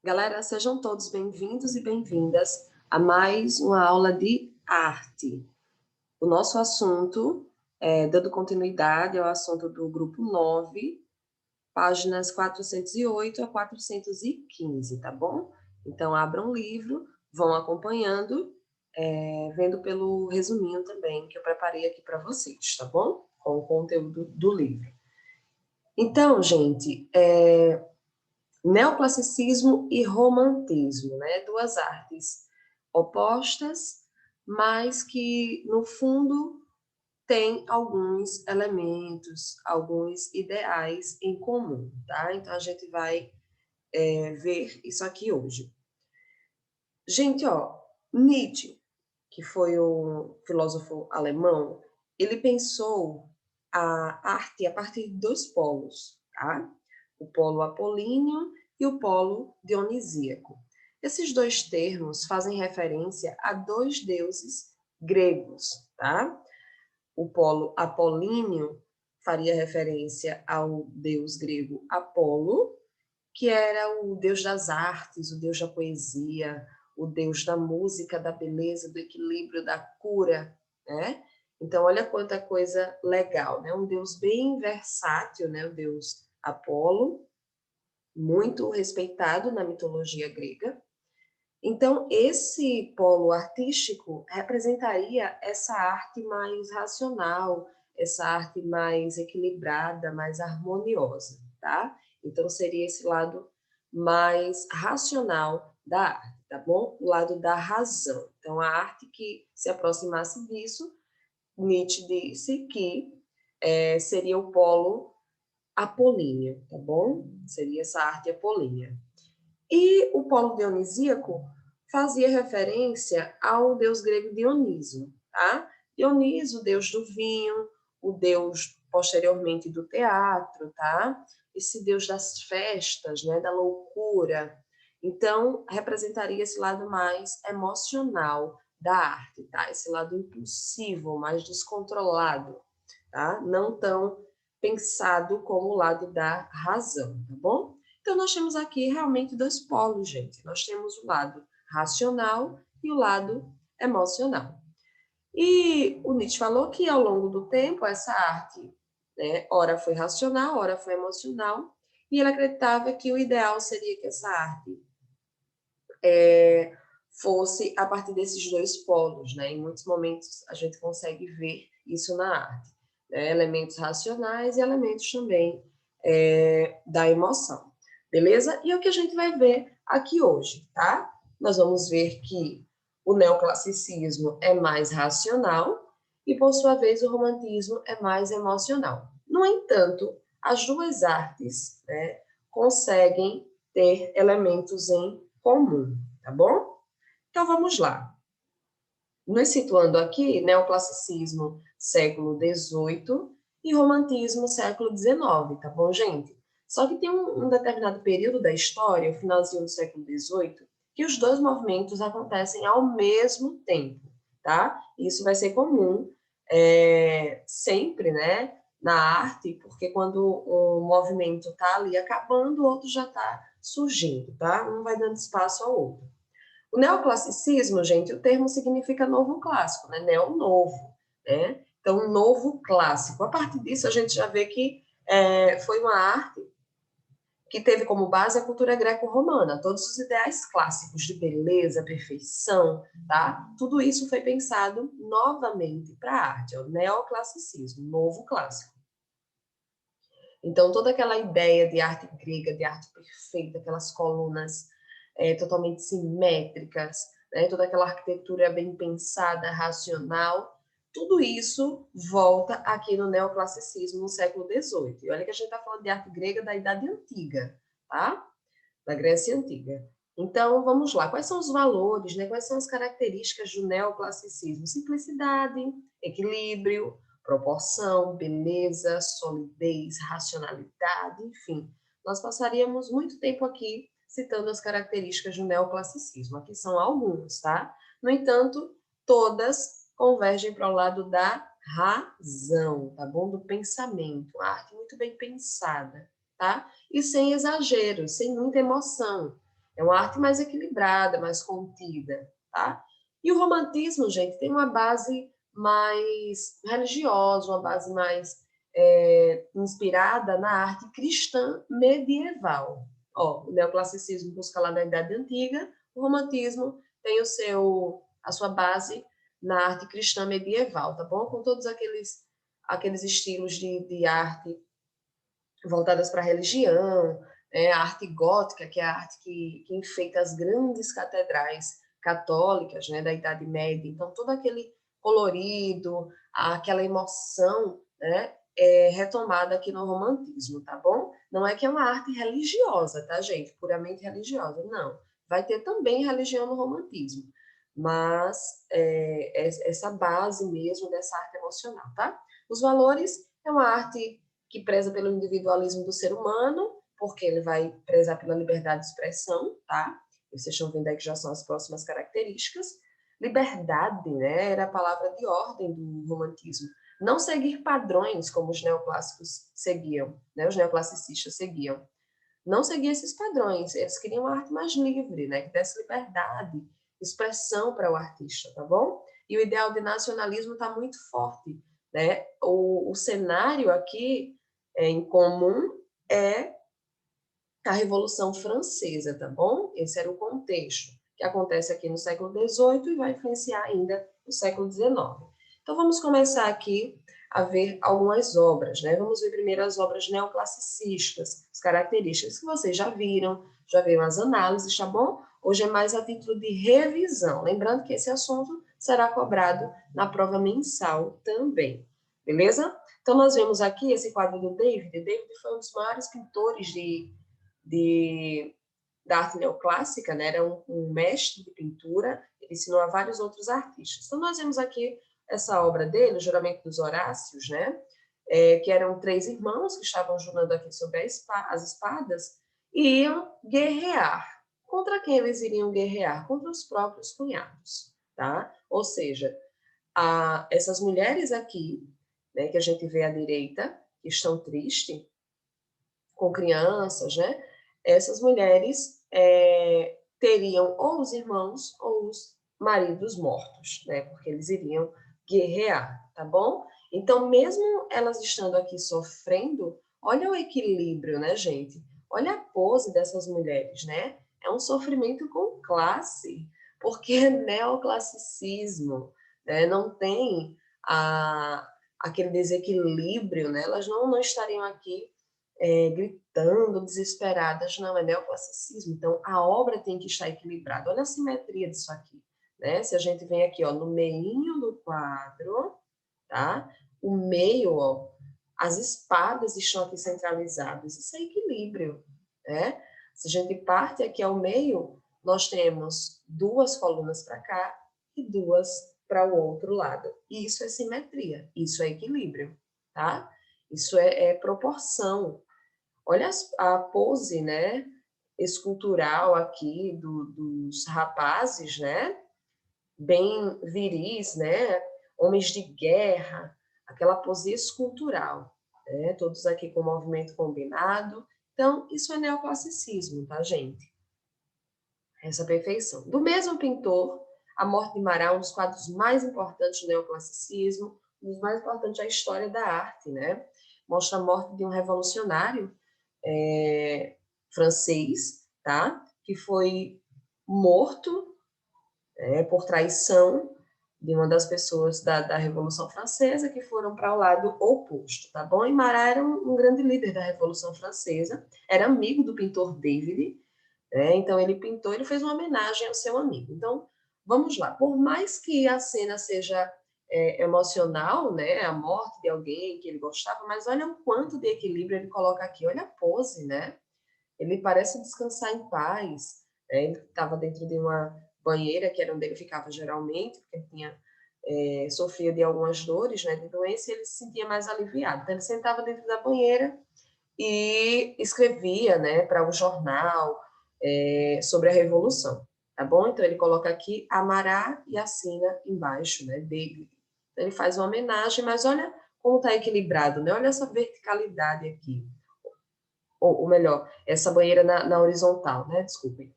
Galera, sejam todos bem-vindos e bem-vindas a mais uma aula de arte. O nosso assunto, dando continuidade ao assunto do grupo 9, páginas 408 a 415, tá bom? Então, abram o livro, vão acompanhando, vendo pelo resuminho também que eu preparei aqui para vocês, tá bom? Com o conteúdo do livro. Então, gente, neoclassicismo e romantismo, né? Duas artes opostas, mas que, no fundo, têm alguns elementos, alguns ideais em comum, tá? Então, a gente vai ver isso aqui hoje. Gente, ó, Nietzsche, que foi o filósofo alemão, ele pensou a arte a partir de dois polos, tá? O polo apolíneo e o polo dionisíaco. Esses dois termos fazem referência a dois deuses gregos, tá? O polo apolíneo faria referência ao deus grego Apolo, que era o deus das artes, o deus da poesia, o deus da música, da beleza, do equilíbrio, da cura, né? Então, olha quanta coisa legal, né? Um deus bem versátil, né? O deus Apolo, muito respeitado na mitologia grega. Então, esse polo artístico representaria essa arte mais racional, essa arte mais equilibrada, mais harmoniosa, tá? Então, seria esse lado mais racional da arte, tá bom? O lado da razão. Então, a arte que se aproximasse disso, Nietzsche disse que seria o polo apolíneo, tá bom? Seria essa arte apolínea. E o polo dionisíaco fazia referência ao deus grego Dioniso, tá? Dioniso, deus do vinho, o deus posteriormente do teatro, tá? Esse deus das festas, né, da loucura. Então, representaria esse lado mais emocional da arte, tá? Esse lado impulsivo, mais descontrolado, tá? Não tão pensado como o lado da razão, tá bom? Então, nós temos aqui realmente dois polos, gente. Nós temos o lado racional e o lado emocional. E o Nietzsche falou que, ao longo do tempo, essa arte, né, ora foi racional, ora foi emocional, e ele acreditava que o ideal seria que essa arte fosse a partir desses dois polos, né? Em muitos momentos a gente consegue ver isso na arte, né? Elementos racionais e elementos também da emoção, beleza? E é o que a gente vai ver aqui hoje, tá? Nós vamos ver que o neoclassicismo é mais racional e, por sua vez, o romantismo é mais emocional. No entanto, as duas artes, né, conseguem ter elementos em comum, tá bom? Então vamos lá. Nos situando aqui, neoclassicismo século XVIII e romantismo século XIX, tá bom, gente? Só que tem um determinado período da história, o finalzinho do século XVIII, que os dois movimentos acontecem ao mesmo tempo, tá? Isso vai ser comum sempre, né, na arte, porque quando um movimento está ali acabando, o outro já está surgindo, tá? Um vai dando espaço ao outro. O neoclassicismo, gente, o termo significa novo clássico, né? Neo-novo, né? Então, novo clássico. A partir disso, a gente já vê que foi uma arte que teve como base a cultura greco-romana, todos os ideais clássicos de beleza, perfeição, tá? Tudo isso foi pensado novamente para a arte, o neoclassicismo, novo clássico. Então, toda aquela ideia de arte grega, de arte perfeita, aquelas colunas totalmente simétricas, né? Toda aquela arquitetura bem pensada, racional, tudo isso volta aqui no neoclassicismo no século XVIII. E olha que a gente está falando de arte grega da Idade Antiga, tá? Da Grécia Antiga. Então, vamos lá. Quais são os valores, né? Quais são as características do neoclassicismo? Simplicidade, equilíbrio, proporção, beleza, solidez, racionalidade, enfim. Nós passaríamos muito tempo aqui citando as características do neoclassicismo. Aqui são algumas, tá? No entanto, todas convergem para o lado da razão, tá bom? Do pensamento. Uma arte muito bem pensada, tá? E sem exageros, sem muita emoção. É uma arte mais equilibrada, mais contida, tá? E o romantismo, gente, tem uma base mais religiosa, uma base mais inspirada na arte cristã medieval. Ó, o neoclassicismo busca lá na Idade Antiga, o romantismo tem a sua base na arte cristã medieval, tá bom? Com todos aqueles estilos de arte voltadas para a religião, a arte gótica, que é a arte que enfeita as grandes catedrais católicas, né, da Idade Média. Então, todo aquele colorido, aquela emoção, né, é retomada aqui no romantismo, tá bom? Não é que é uma arte religiosa, tá, gente? Puramente religiosa, não. Vai ter também religião no romantismo, mas essa base mesmo dessa arte emocional, tá? Os valores é uma arte que preza pelo individualismo do ser humano, porque ele vai prezar pela liberdade de expressão, tá? Vocês estão vendo aí que já são as próximas características. Liberdade, né, era a palavra de ordem do romantismo. Não seguir padrões como os neoclássicos seguiam, né, os neoclassicistas seguiam. Não seguir esses padrões, eles queriam uma arte mais livre, né, que desse liberdade, expressão para o artista, tá bom? E o ideal de nacionalismo está muito forte, né? O cenário aqui em comum é a Revolução Francesa, tá bom? Esse era o contexto que acontece aqui no século XVIII e vai influenciar ainda no século XIX. Então, vamos começar aqui a ver algumas obras, né? Vamos ver primeiro as obras neoclassicistas, as características que vocês já viram as análises, tá bom? Hoje é mais a título de revisão. Lembrando que esse assunto será cobrado na prova mensal também, beleza? Então, nós vemos aqui esse quadro do David. David foi um dos maiores pintores da arte neoclássica, né? Era um mestre de pintura, ele ensinou a vários outros artistas. Então, nós vemos aqui essa obra dele, o Juramento dos Horácios, né? Que eram 3 irmãos que estavam jurando aqui sobre as espadas e iam guerrear. Contra quem eles iriam guerrear? Contra os próprios cunhados, tá? Ou seja, essas mulheres aqui, né, que a gente vê à direita, que estão tristes, com crianças, né? Essas mulheres teriam ou os irmãos ou os maridos mortos, né? Porque eles iriam guerrear, tá bom? Então, mesmo elas estando aqui sofrendo, olha o equilíbrio, né, gente? Olha a pose dessas mulheres, né? É um sofrimento com classe, porque é neoclassicismo, né? Não tem aquele desequilíbrio, né? Elas não estariam aqui gritando, desesperadas, não, é neoclassicismo. Então, a obra tem que estar equilibrada. Olha a simetria disso aqui, né? Se a gente vem aqui, ó, no meinho do quadro, tá? O meio, ó, as espadas estão aqui centralizadas. Isso é equilíbrio, né? Se a gente parte aqui ao meio, nós temos 2 colunas para cá e 2 para o outro lado. Isso é simetria, isso é equilíbrio, tá? Isso é proporção. Olha a pose, né, escultural aqui dos rapazes, né, bem viris, né, homens de guerra, aquela pose escultural, né, todos aqui com movimento combinado. Então, isso é neoclassicismo, tá, gente? Essa perfeição. Do mesmo pintor, A Morte de Marat, um dos quadros mais importantes do neoclassicismo, um dos mais importantes da história da arte, né? Mostra a morte de um revolucionário francês, tá? Que foi morto por traição de uma das pessoas da Revolução Francesa que foram para o lado oposto, tá bom? E Marat era um grande líder da Revolução Francesa, era amigo do pintor David, né? Então ele pintou, ele fez uma homenagem ao seu amigo. Então, vamos lá. Por mais que a cena seja emocional, né? A morte de alguém que ele gostava, mas olha o quanto de equilíbrio ele coloca aqui. Olha a pose, né? Ele parece descansar em paz. Né? Ele estava dentro de uma banheira, que era onde ele ficava geralmente, porque ele tinha sofria de algumas dores, né, de doença, e ele se sentia mais aliviado. Então, ele sentava dentro da banheira e escrevia, né, para o jornal sobre a Revolução, tá bom? Então, ele coloca aqui Amará e assina embaixo, né, dele. Então, ele faz uma homenagem, mas olha como está equilibrado, né? Olha essa verticalidade aqui. Ou melhor, essa banheira na horizontal, né? Desculpem.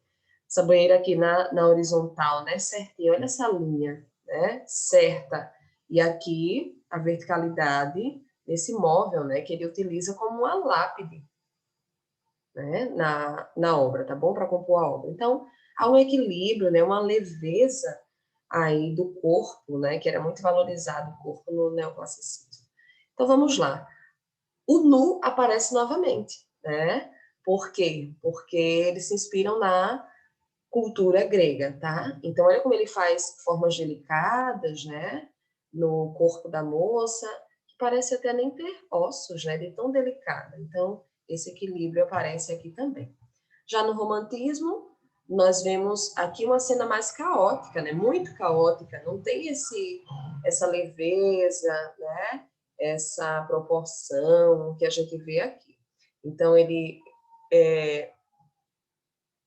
Essa banheira aqui na horizontal, né, certinho, olha essa linha, né, certa. E aqui, a verticalidade desse móvel, né, que ele utiliza como uma lápide, né, na obra, tá bom? Para compor a obra. Então, há um equilíbrio, né, uma leveza aí do corpo, né, que era muito valorizado o corpo no neoclassicismo. Então, vamos lá. O nu aparece novamente, né? Por quê? Porque eles se inspiram na cultura grega, tá? Então, olha como ele faz formas delicadas, né? No corpo da moça, que parece até nem ter ossos, né? De tão delicada. Então, esse equilíbrio aparece aqui também. Já no romantismo, nós vemos aqui uma cena mais caótica, né? Muito caótica. Não tem essa leveza, né? Essa proporção que a gente vê aqui. Então, ele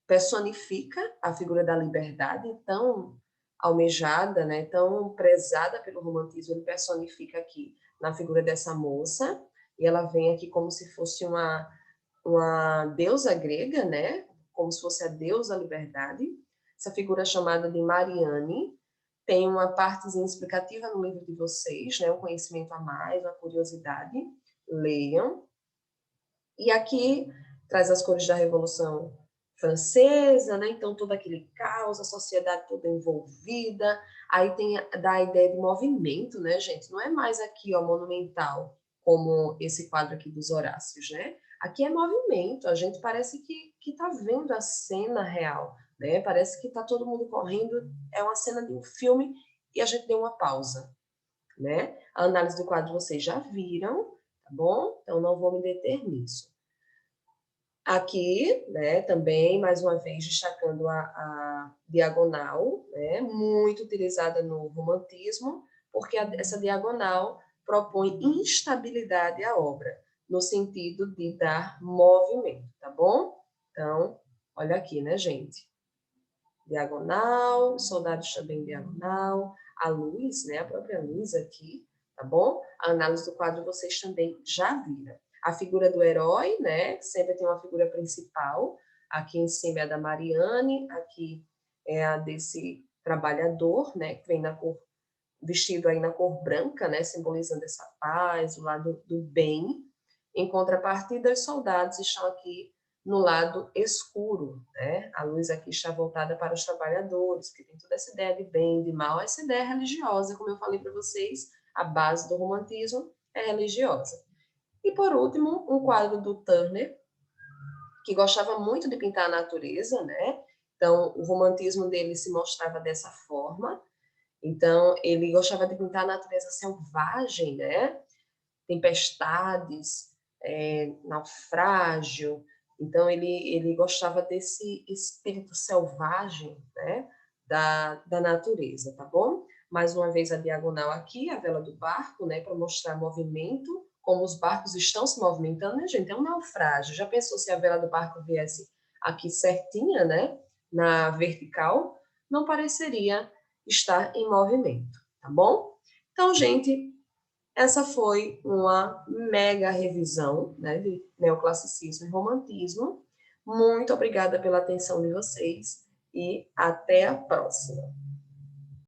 personifica a figura da liberdade tão almejada, né, tão prezada pelo romantismo, ele personifica aqui na figura dessa moça, e ela vem aqui como se fosse uma deusa grega, né, como se fosse a deusa da liberdade. Essa figura é chamada de Mariane, tem uma partezinha explicativa no livro de vocês, né, um conhecimento a mais, uma curiosidade, leiam. E aqui traz as cores da Revolução Francesa, né? Então todo aquele caos, a sociedade toda envolvida. Aí tem dá a ideia de movimento, né, gente? Não é mais aqui, ó, monumental, como esse quadro aqui dos Horácios, né? Aqui é movimento, a gente parece que tá vendo a cena real, né? Parece que tá todo mundo correndo, é uma cena de um filme e a gente deu uma pausa, né? A análise do quadro vocês já viram, tá bom? Então não vou me deter nisso. Aqui, né, também, mais uma vez, destacando a diagonal, né, muito utilizada no romantismo, porque essa diagonal propõe instabilidade à obra, no sentido de dar movimento, tá bom? Então, olha aqui, né, gente? Diagonal, soldados também diagonal, a luz, né, a própria luz aqui, tá bom? A análise do quadro vocês também já viram. A figura do herói, né, sempre tem uma figura principal, aqui em cima é a da Mariane, aqui é a desse trabalhador, né, que vem na cor, vestido aí na cor branca, né, simbolizando essa paz, o lado do bem. Em contrapartida, os soldados estão aqui no lado escuro, né? A luz aqui está voltada para os trabalhadores, que tem toda essa ideia de bem, de mal, essa ideia religiosa, como eu falei para vocês, a base do romantismo é religiosa. E por último, um quadro do Turner, que gostava muito de pintar a natureza, né? Então, o romantismo dele se mostrava dessa forma. Então, ele gostava de pintar a natureza selvagem, né? Tempestades, naufrágio. Então, ele gostava desse espírito selvagem, né, da natureza, tá bom? Mais uma vez a diagonal aqui, a vela do barco, né, para mostrar movimento, como os barcos estão se movimentando, né, gente? É um naufrágio. Já pensou se a vela do barco viesse aqui certinha, né, na vertical? Não pareceria estar em movimento, tá bom? Então, gente, essa foi uma mega revisão, né, de neoclassicismo e romantismo. Muito obrigada pela atenção de vocês e até a próxima.